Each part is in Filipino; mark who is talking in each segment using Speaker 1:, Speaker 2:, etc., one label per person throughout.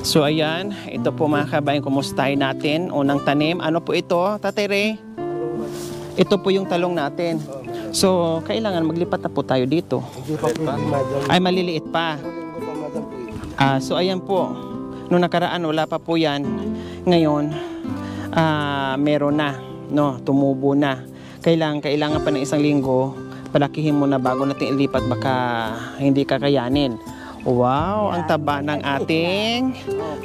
Speaker 1: So ayan, ito po mga kabayan, kumustahin natin. Unang tanim, ano po ito, Tatay Ray? Ito po yung talong natin. So, kailangan maglipat na po tayo dito. Ay, maliliit pa. So ayan po, noong nakaraan wala pa po yan. Ngayon, meron na, no, tumubo na. Kailangan pa ng isang linggo, palakihin mo na bago natin ilipat, baka hindi kakayanin. Wow, ang taba ng ating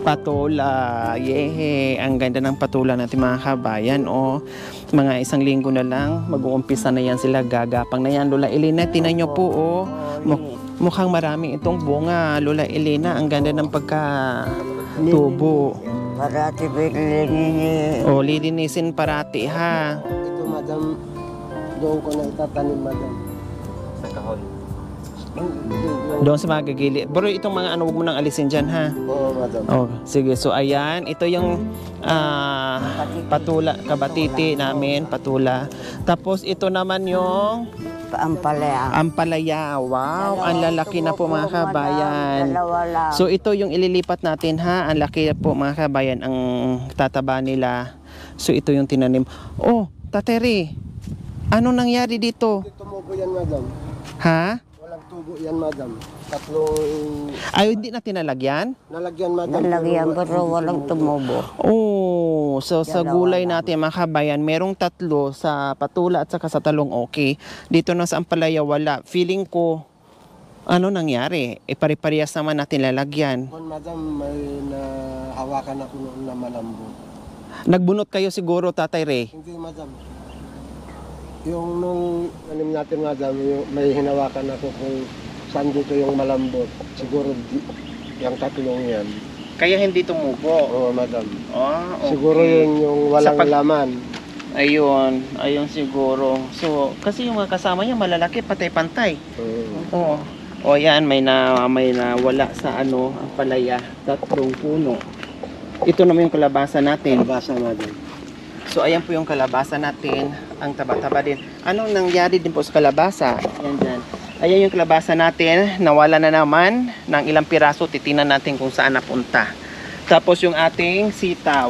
Speaker 1: patula. Yehe, ang ganda ng patula natin mga kabayan. O, mga isang linggo na lang, mag-uumpisa na yan sila, gagapang na yan. Lola Elena, tinan nyo po, oh. Mukhang marami itong bunga, Lola Elena. Ang ganda ng pagkatubo.
Speaker 2: Parati bilinin.
Speaker 1: O, lilinisin parati, ha?
Speaker 3: Ito, madam, doon ko na itatanim, madam.
Speaker 1: Sa kahon. Doon sa mga gagili. Pero itong mga ano, huwag mo nang alisin dyan, ha?
Speaker 3: Oo, madam.
Speaker 1: Oh, sige. So, ayan. Ito yung patula, kabatiti namin, patula. Tapos, ito naman yung
Speaker 2: Ampalaya.
Speaker 1: ampalaya. Wow, ang lalaki na po mga kabayan.
Speaker 2: Dalawa lang.
Speaker 1: So, ito yung ililipat natin, ha? Ang laki po mga kabayan, ang tataba nila. So, ito yung tinanim. Oh, Tateri, ano nangyari dito?
Speaker 3: Ito mo po yan, madam.
Speaker 1: Ha?
Speaker 3: Walang tubo yan, madam. Tatlong
Speaker 1: Ay, hindi na tinalagyan?
Speaker 3: nalagyan, madam.
Speaker 2: Nalagyan pero walang tumubo.
Speaker 1: Oh, so sa
Speaker 2: Dalawa
Speaker 1: gulay
Speaker 2: lang.
Speaker 1: natin mga kabayan, merong tatlo sa patula at saka sa talong okay. Dito na sa ampalaya wala. Feeling ko, ano nangyari? E pare-parehas naman natin lalagyan.
Speaker 3: Kung madam, may nahawakan ako noon na malambot.
Speaker 1: Nagbunot kayo siguro, Tatay Ray?
Speaker 3: Hindi, madam. Yung nung anim natin, madam, may hinawakan ako kung saan dito yung malambot. Siguro yung tatlong yan.
Speaker 1: Kaya hindi tumubo.
Speaker 3: Oo, madam.
Speaker 1: Ah, okay.
Speaker 3: Siguro yun yung walang laman.
Speaker 1: Ayun siguro. So, kasi yung mga kasama niya malalaki, patay-pantay. Oo. O yan, may nawala sa ano, ang palaya, tatlong puno. Ito naman yung kalabasa natin.
Speaker 3: Kalabasa, madam.
Speaker 1: So ayan po yung kalabasa natin, ang taba-taba din. Anong nangyari din po sa kalabasa? Ayan dyan. Ayan yung kalabasa natin, nawala na naman ng ilang piraso, titingnan natin kung saan napunta. Tapos yung ating sitaw.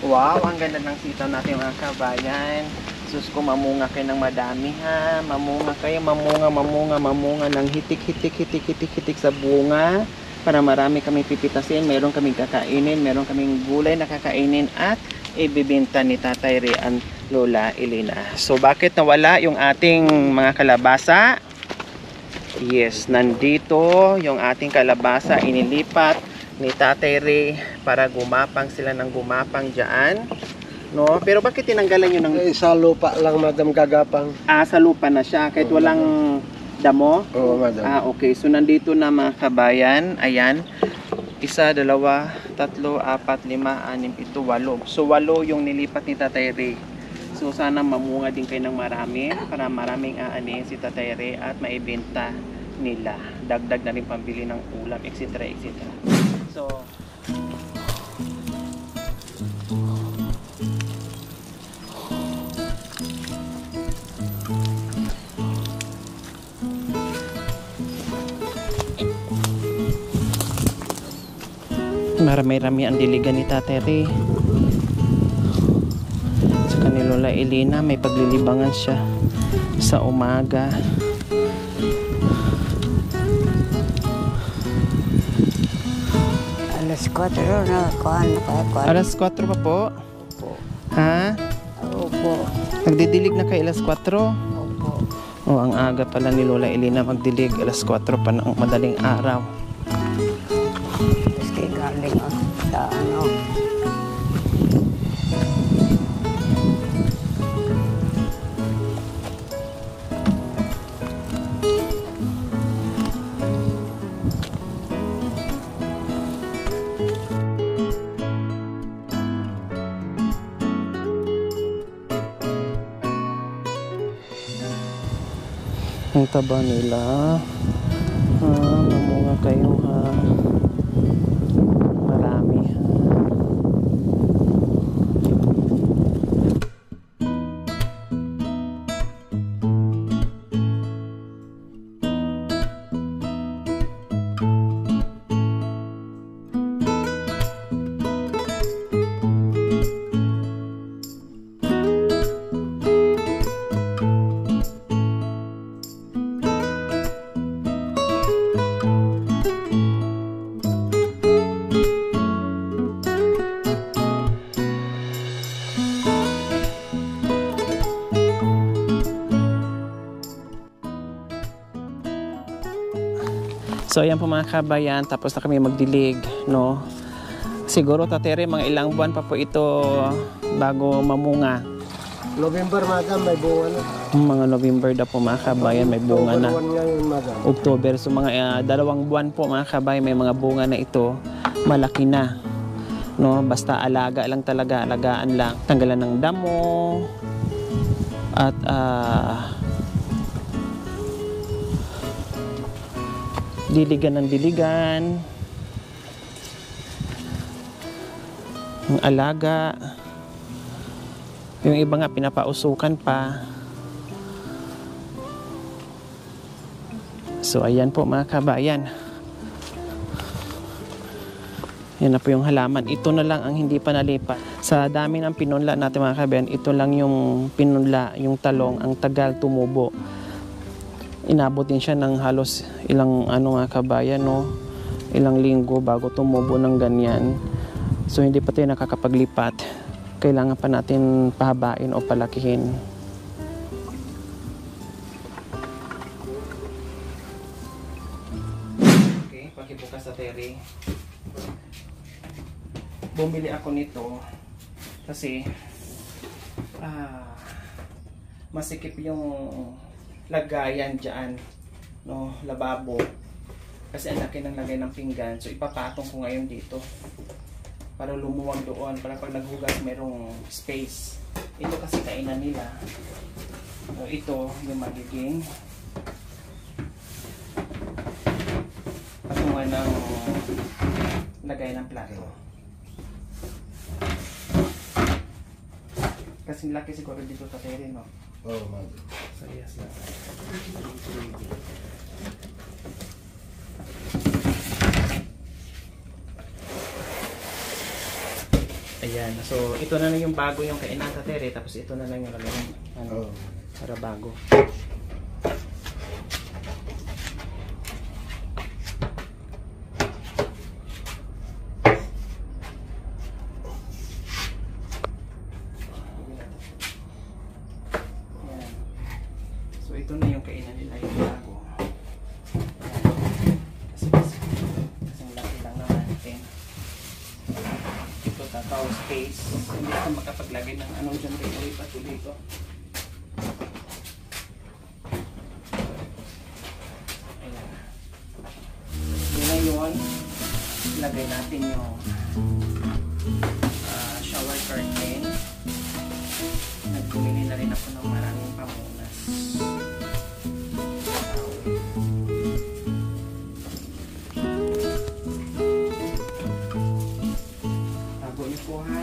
Speaker 1: Wow, ang ganda ng sitaw natin mga kabayan. Sus ko, mamunga kayo ng madami, ha. Mamunga kayo, mamunga ng hitik sa bunga. Para marami kami pipitasin, meron kaming kakainin, meron kaming gulay na kakainin at ibibenta ni Tatay Ray ang Lola Elena. So bakit nawala yung ating mga kalabasa? Yes, nandito yung ating kalabasa, inilipat ni Tatay Ray para gumapang sila ng gumapang dyan. No? Pero bakit tinanggalan nyo ng...
Speaker 3: Sa lupa lang, madam, gagapang.
Speaker 1: sa lupa na siya, kahit walang damo?
Speaker 3: Oo, madam.
Speaker 1: Okay. So nandito na mga kabayan. Ayan. 1, 2, 3, 4, 5, 6, 7. So 8 yung nilipat ni Tatay Ray. So sana mamunga din kayo ng marami para maraming aanin si Tatay Ray at maibenta nila. Dagdag na rin pambili ng ulam, etc. etc. So marami-rami ang diligan ni Tatay Ray. Sa ni Lola Elena, may paglilibangan siya sa umaga.
Speaker 2: Alas 4 na kuhan na kaya.
Speaker 1: Alas 4 pa po?
Speaker 2: Opo.
Speaker 1: Ha?
Speaker 2: Opo.
Speaker 1: Nagdidilig na kay alas 4?
Speaker 2: Opo.
Speaker 1: Oh, ang aga pala ni Lola Elena magdilig. Alas 4 pa ng madaling araw.
Speaker 2: Kasi galing ako sa ano.
Speaker 1: Ang taba nila. Mamunga kayo, ha. Marami, ha. So ayan po mga kabayan, tapos na kami magdilig, no? Siguro tatere mga ilang buwan pa po ito bago mamunga.
Speaker 3: November, madam, may bunga na.
Speaker 1: Mga November daw po mga kabayan, may bunga na.
Speaker 3: October 1 ngayon, madam.
Speaker 1: October, so mga 2 buwan po mga kabayan, may mga bunga na ito, malaki na. No, basta alaga lang talaga, alagaan lang. Tanggalan ng damo at diligan ng diligan. Ang alaga. Yung iba nga pinapausukan pa. So ayan po mga kabayan. Yan na po yung halaman. Ito na lang ang hindi pa nalipat. Sa dami ng pinunla natin mga kabayan, ito lang yung pinunla, yung talong, ang tagal tumubo. Inabot din siya ng halos ilang mga kabayan, no? Ilang linggo bago tumubo ng ganyan. So hindi pa tayo nakakapaglipat. Kailangan pa natin pahabain o palakihin. Okay, pakibukas sa Terry. Bumili ako nito kasi masikip yung lagayan dyan, no, lababo, kasi ang laki ng lagay ng pinggan. So ipapatong ko ngayon dito para lumuwag doon, para pag naghugas mayroong space. Ito kasi kainan nila. So ito yung magiging patungan ng lagay ng plato. Kasi laki siguro dito sa tere, no?
Speaker 3: Oo, madam.
Speaker 1: So yes lang. Ayan, so ito na lang yung bago yung kainan sa tere, tapos ito na lang yung para bago. So ito na yung kainan nila, yung bago. Kasi laki lang naman natin. Ito tataw space. Hindi ako makapaglagay ng anong dyan kayo patuloy ko. Ayan. Yun na yun. Lagay natin yung shower curtain. Nagpumili na rin ako ng maraming pamunas. Tago niyo po ha.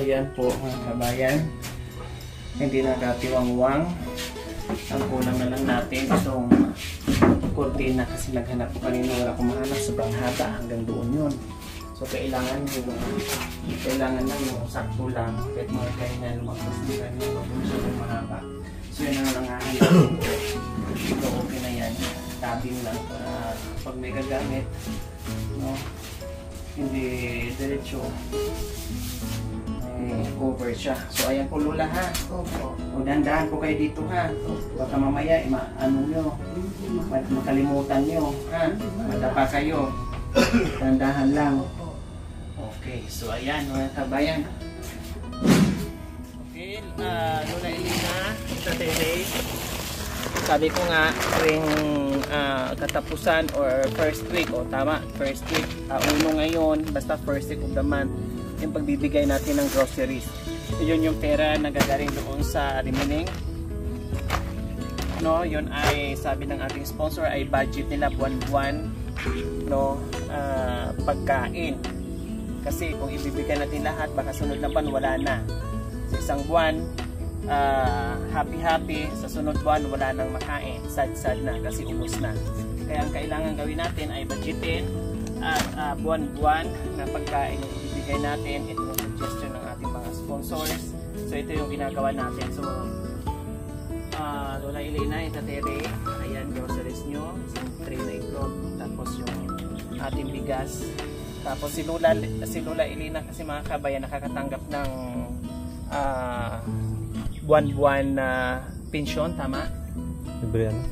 Speaker 1: Ayan po mga kabayan, hindi na katiwang-wang. Ang kulang na lang natin itong kurtina kasi naghanap ko kanina, wala akong mahanap, sobrang haba hanggang doon yun. So kailangan lang yung sakto lang, kahit mga kanya lumagpas ng kanya, sobrang mahaba. So yun ang nangahanap ko. Ito okay na yan, tabing lang para pag may gagamit, no, hindi diretso. may cover siya. So ayan po Lola ha.
Speaker 2: Opo.
Speaker 1: O dandahan po kayo dito ha. Baka mamaya ano nyo, makalimutan nyo ha. Madapa kayo. Dandahan lang. Okay, so ayan mga kabayan. Okay, Lola Elena, Tatay, sabi ko nga tuwing katapusan or first week, o tama, first week, uno ngayon, basta first week of the month, yung pagbibigay natin ng groceries. Yun yung pera na gagaling doon sa remaining. No, yun ay sabi ng ating sponsor ay budget nila buwan-buwan, no, pagkain. Kasi kung ibibigay natin lahat, baka sunod na buwan wala na. Sa isang buwan, happy-happy, sa sunod buwan wala nang makain, sad-sad na kasi ubos na. Kaya ang kailangan gawin natin ay budgetin at buwan-buwan na pagkain yung ibibigay natin. Ito yung suggestion ng ating mga sponsors. So ito yung ginagawa natin. So Lola Elena, Itatere, ayan, groceries nyo, isang tray na itlog, tapos yung ating bigas. Tapos si Lola Elena kasi mga kabayan nakakatanggap ng buwan-buwan na pensyon, tama?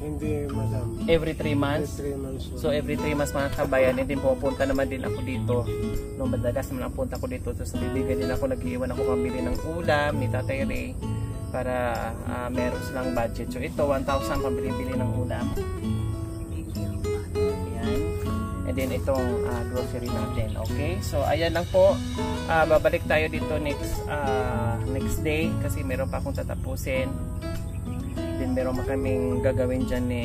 Speaker 3: Hindi, madam.
Speaker 1: Every 3 months.
Speaker 3: 3 months.
Speaker 1: So every 3 months mga kabayan, hindi pupunta naman din ako dito. Nung madagas naman ang punta ko dito, so bibigyan din ako, nag-iwan ako pambili ng ulam ni Tatay Ray para meron silang budget. So ito, 1,000 pambili-bili ng ulam. Ayan. And then itong grocery natin. Okay? So ayan lang po. Babalik tayo dito next day kasi meron pa akong tatapusin. Then meron pa kaming gagawin dyan ni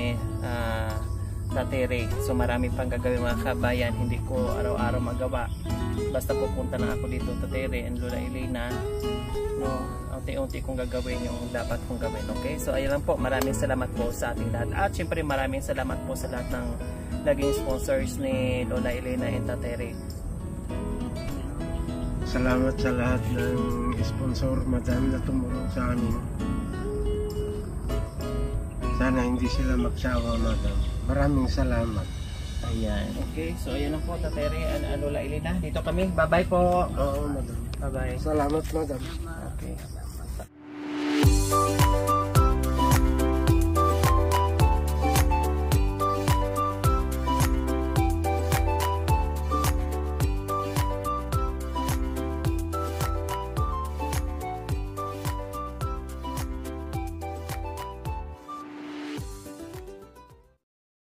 Speaker 1: Tatay Ray. So marami pang gagawin mga kabayan. Hindi ko araw-araw magawa. Basta pupunta na ako dito Tatay Ray and Lola Elena. No, unti-unti kong gagawin yung dapat kong gawin. Okay? So ayun lang po. Maraming salamat po sa ating lahat. At syempre maraming salamat po sa lahat ng naging sponsors ni Lola Elena and Tatay Ray.
Speaker 3: Salamat sa lahat ng sponsor, madam, na tumulong sa amin. Sana hindi sila magsawa, madam. Maraming salamat.
Speaker 1: Ayan. Okay. So ayan lang po Tatay Ray and Lola Elena. Dito kami. Bye-bye po.
Speaker 3: Oo, madam.
Speaker 1: Bye-bye.
Speaker 3: Salamat, madam.
Speaker 1: Okay.